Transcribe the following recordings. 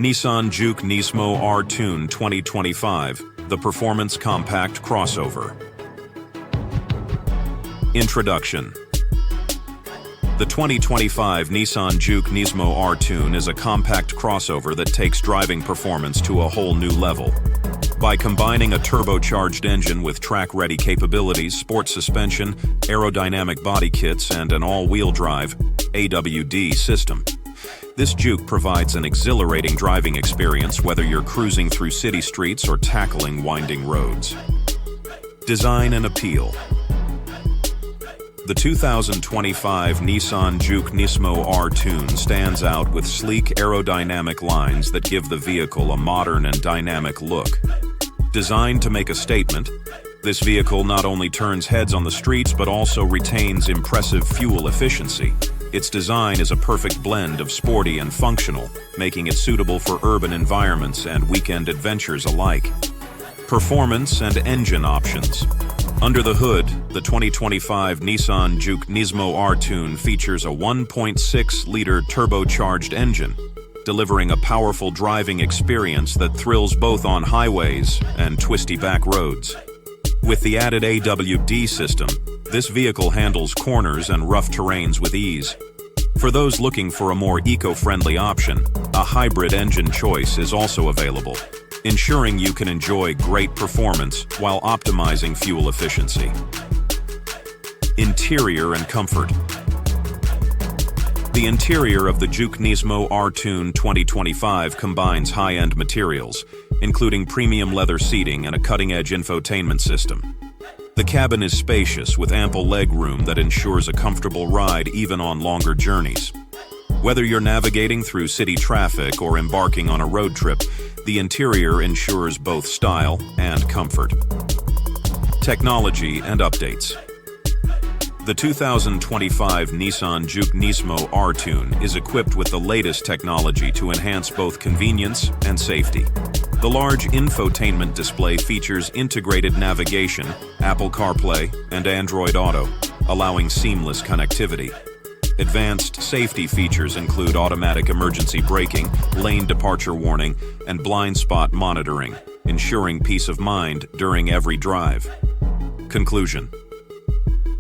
Nissan Juke Nismo R-Tune 2025, the performance compact crossover. Introduction. The 2025 Nissan Juke Nismo R-Tune is a compact crossover that takes driving performance to a whole new level. By combining a turbocharged engine with track-ready capabilities, sport suspension, aerodynamic body kits, and an all-wheel drive (AWD) system, this Juke provides an exhilarating driving experience whether you're cruising through city streets or tackling winding roads. Design and appeal. The 2025 Nissan Juke Nismo R-Tune stands out with sleek aerodynamic lines that give the vehicle a modern and dynamic look. Designed to make a statement, this vehicle not only turns heads on the streets but also retains impressive fuel efficiency. Its design is a perfect blend of sporty and functional, making it suitable for urban environments and weekend adventures alike. Performance and engine options. Under the hood, the 2025 Nissan Juke Nismo R-Tune features a 1.6-liter turbocharged engine, delivering a powerful driving experience that thrills both on highways and twisty back roads. With the added AWD system, this vehicle handles corners and rough terrains with ease. For those looking for a more eco-friendly option, a hybrid engine choice is also available, ensuring you can enjoy great performance while optimizing fuel efficiency. Interior and comfort. The interior of the Juke Nismo R-Tune 2025 combines high-end materials, including premium leather seating and a cutting-edge infotainment system. The cabin is spacious with ample legroom that ensures a comfortable ride even on longer journeys. Whether you're navigating through city traffic or embarking on a road trip, the interior ensures both style and comfort. Technology and updates. The 2025 Nissan Juke Nismo R-Tune is equipped with the latest technology to enhance both convenience and safety. The large infotainment display features integrated navigation, Apple CarPlay, and Android Auto, allowing seamless connectivity. Advanced safety features include automatic emergency braking, lane departure warning, and blind spot monitoring, ensuring peace of mind during every drive. Conclusion.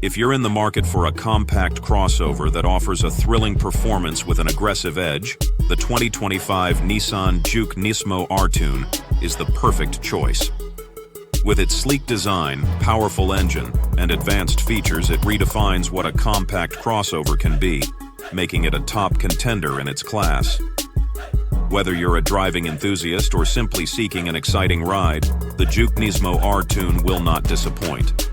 If you're in the market for a compact crossover that offers a thrilling performance with an aggressive edge, the 2025 Nissan Juke Nismo R-Tune is the perfect choice. With its sleek design, powerful engine, and advanced features, it redefines what a compact crossover can be, making it a top contender in its class. Whether you're a driving enthusiast or simply seeking an exciting ride, the Juke Nismo R-Tune will not disappoint.